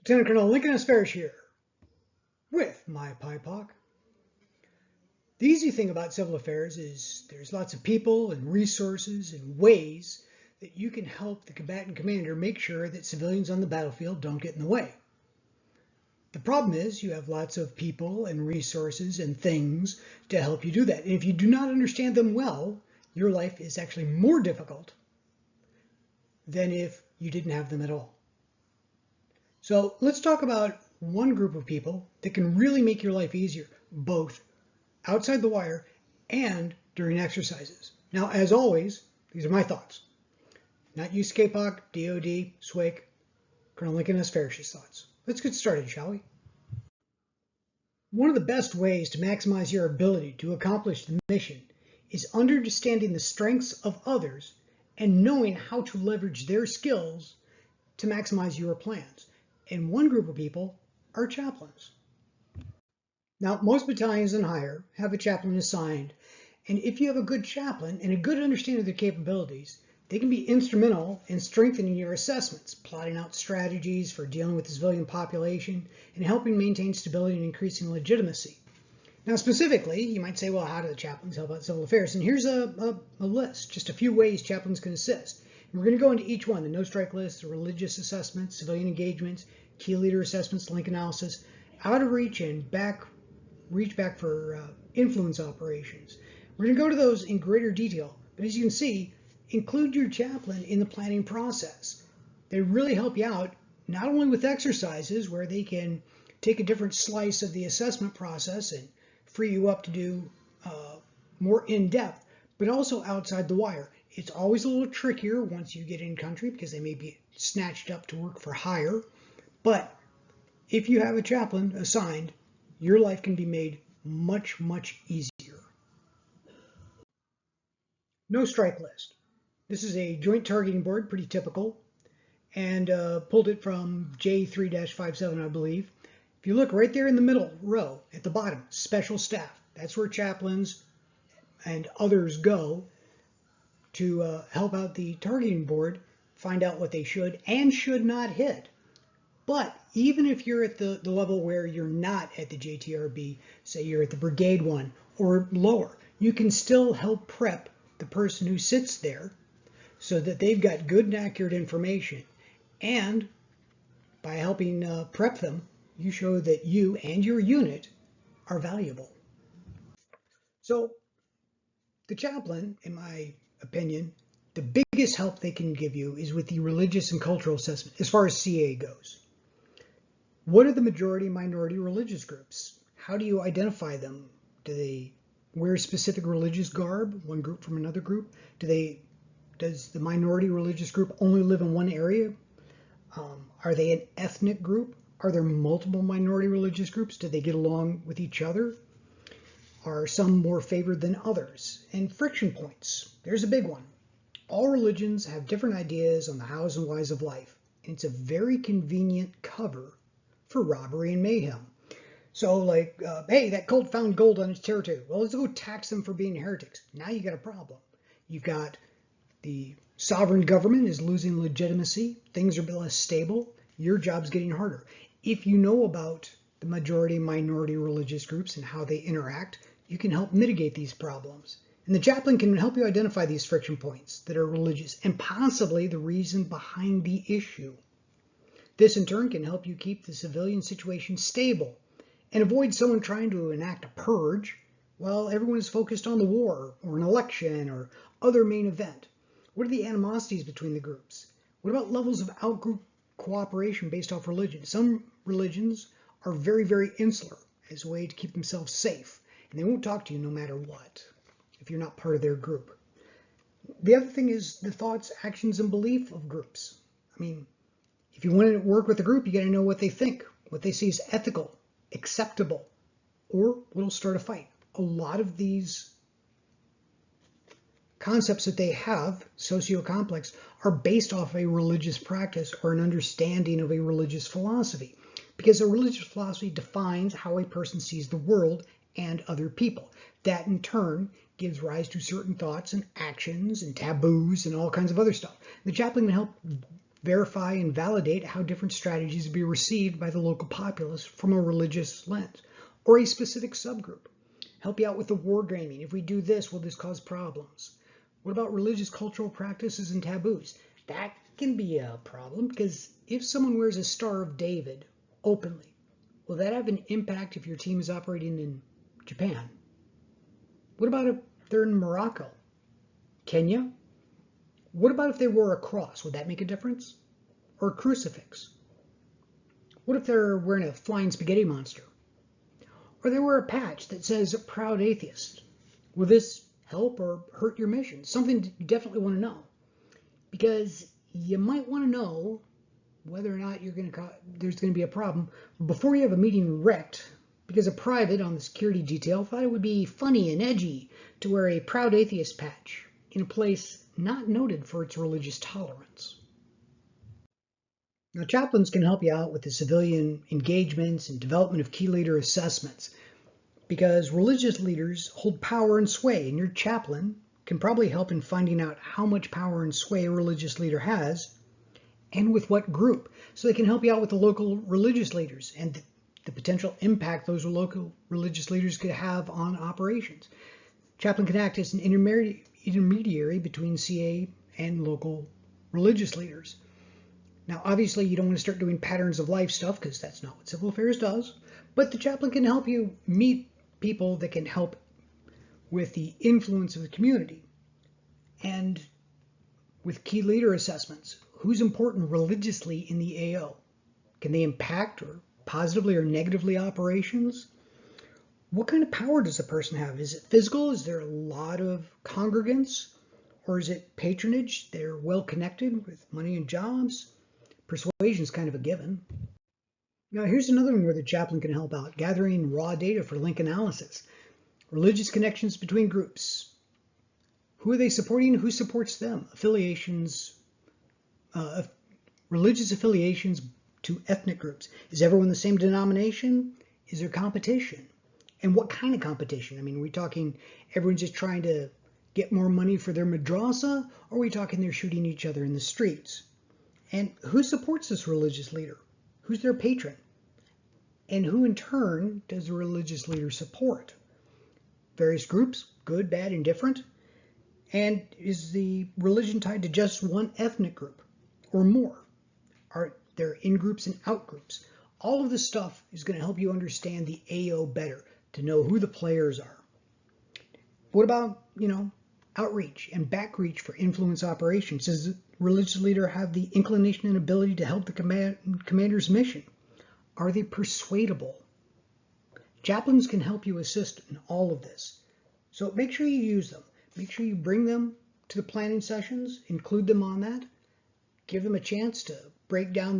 Lieutenant Colonel Lincoln S. Farish here with my PIPOC. The easy thing about civil affairs is there's lots of people and resources and ways that you can help the combatant commander make sure that civilians on the battlefield don't get in the way. The problem is you have lots of people and resources and things to help you do that. And if you do not understand them well, your life is actually more difficult than if you didn't have them at all. So let's talk about one group of people that can really make your life easier, both outside the wire and during exercises. Now, as always, these are my thoughts. Not USCAPOC, DOD, SWAC, Colonel Lincoln S. Farish's thoughts. Let's get started, shall we? One of the best ways to maximize your ability to accomplish the mission is understanding the strengths of others and knowing how to leverage their skills to maximize your plans. And one group of people are chaplains. Now, most battalions and higher have a chaplain assigned, and if you have a good chaplain and a good understanding of their capabilities, they can be instrumental in strengthening your assessments, plotting out strategies for dealing with the civilian population, and helping maintain stability and increasing legitimacy. Now, specifically, you might say, well, how do the chaplains help out civil affairs? And here's a list, just a few ways chaplains can assist. And we're going to go into each one: the no-strike list, the religious assessments, civilian engagements, key leader assessments, link analysis, out of reach and reach back for influence operations. We're going to go to those in greater detail, but as you can see, include your chaplain in the planning process. They really help you out, not only with exercises where they can take a different slice of the assessment process and free you up to do more in-depth, but also outside the wire. It's always a little trickier once you get in country because they may be snatched up to work for hire. But if you have a chaplain assigned, your life can be made much, much easier. No strike list. This is a joint targeting board, pretty typical, and pulled it from J3-57, I believe. If you look right there in the middle row at the bottom, special staff. That's where chaplains and others go to help out the targeting board, find out what they should and should not hit. But even if you're at the level where you're not at the JTRB, say you're at the brigade one or lower, you can still help prep the person who sits there so that they've got good and accurate information. And by helping prep them, you show that you and your unit are valuable. So the chaplain, in my opinion, the biggest help they can give you is with the religious and cultural assessment as far as CA goes. What are the majority and minority religious groups? How do you identify them? Do they wear specific religious garb, one group from another group? Does the minority religious group only live in one area? Are they an ethnic group? Are there multiple minority religious groups? Do they get along with each other? Are some more favored than others? And friction points. There's a big one. All religions have different ideas on the hows and whys of life, and it's a very convenient cover for robbery and mayhem. So like, hey, that cult found gold on its territory. Well, let's go tax them for being heretics. Now you got a problem. You've got the sovereign government is losing legitimacy. Things are less stable. Your job's getting harder. If you know about the majority and minority religious groups and how they interact, you can help mitigate these problems. And the chaplain can help you identify these friction points that are religious and possibly the reason behind the issue. This in turn can help you keep the civilian situation stable and avoid someone trying to enact a purge while everyone is focused on the war or an election or other main event. What are the animosities between the groups? What about levels of out-group cooperation based off religion? Some religions are very, very insular as a way to keep themselves safe, and they won't talk to you no matter what if you're not part of their group. The other thing is the thoughts, actions, and belief of groups. I mean, if you want to work with a group, you got to know what they think, what they see as ethical, acceptable, or what'll start a fight. A lot of these concepts that they have, socio-complex, are based off a religious practice or an understanding of a religious philosophy, because a religious philosophy defines how a person sees the world and other people. That in turn gives rise to certain thoughts and actions and taboos and all kinds of other stuff. The chaplain can help verify and validate how different strategies will be received by the local populace from a religious lens or a specific subgroup. Help you out with the wargaming. If we do this, will this cause problems? What about religious cultural practices and taboos? That can be a problem because if someone wears a Star of David openly, will that have an impact if your team is operating in Japan? What about if they're in Morocco? Kenya? What about if they wore a cross? Would that make a difference? Or a crucifix? What if they're wearing a flying spaghetti monster? Or they wear a patch that says proud atheist? Will this help or hurt your mission? Something you definitely want to know. Because you might want to know whether or not there's going to be a problem before you have a meeting wrecked because a private on the security detail thought it would be funny and edgy to wear a proud atheist patch in a place not noted for its religious tolerance. Now, chaplains can help you out with the civilian engagements and development of key leader assessments because religious leaders hold power and sway, and your chaplain can probably help in finding out how much power and sway a religious leader has and with what group. So they can help you out with the local religious leaders and the potential impact those local religious leaders could have on operations. Chaplain can act as an intermediary between CA and local religious leaders. Now, obviously, you don't want to start doing patterns of life stuff because that's not what civil affairs does, but the chaplain can help you meet people that can help with the influence of the community and with key leader assessments. Who's important religiously in the AO? Can they impact or positively or negatively operations? What kind of power does a person have? Is it physical? Is there a lot of congregants? Or is it patronage? They're well connected with money and jobs. Persuasion is kind of a given. Now here's another one where the chaplain can help out, gathering raw data for link analysis. Religious connections between groups. Who are they supporting? Who supports them? Affiliations, religious affiliations to ethnic groups. Is everyone the same denomination? Is there competition? And what kind of competition? I mean, are we talking everyone's just trying to get more money for their madrasa? Or are we talking they're shooting each other in the streets? And who supports this religious leader? Who's their patron? And who in turn does the religious leader support? Various groups, good, bad, indifferent? And is the religion tied to just one ethnic group or more? Are there in-groups and out-groups? All of this stuff is going to help you understand the AO better, to know who the players are. What about, outreach and backreach for influence operations? Does the religious leader have the inclination and ability to help the commander's mission? Are they persuadable? Chaplains can help you assist in all of this. So make sure you use them. Make sure you bring them to the planning sessions, include them on that, give them a chance to break down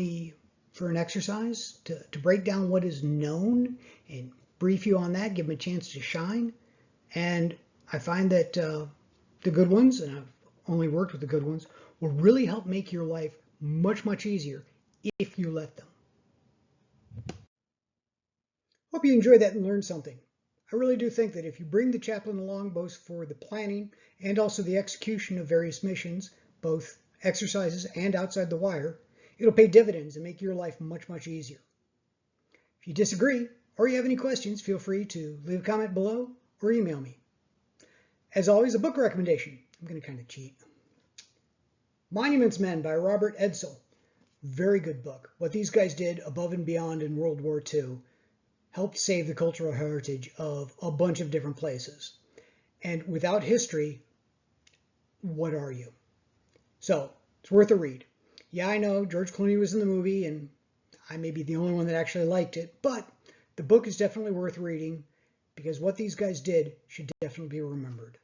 for an exercise, to break down what is known and brief you on that, give them a chance to shine. And I find that the good ones, and I've only worked with the good ones, will really help make your life much, much easier if you let them. Hope you enjoyed that and learned something. I really do think that if you bring the chaplain along, both for the planning and also the execution of various missions, both exercises and outside the wire, it'll pay dividends and make your life much, much easier. If you disagree or you have any questions, feel free to leave a comment below or email me. As always, a book recommendation. I'm going to kind of cheat. Monuments Men by Robert Edsel. Very good book. What these guys did above and beyond in World War II helped save the cultural heritage of a bunch of different places. And without history, what are you? So, it's worth a read. Yeah, I know George Clooney was in the movie, and I may be the only one that actually liked it, but the book is definitely worth reading because what these guys did should definitely be remembered.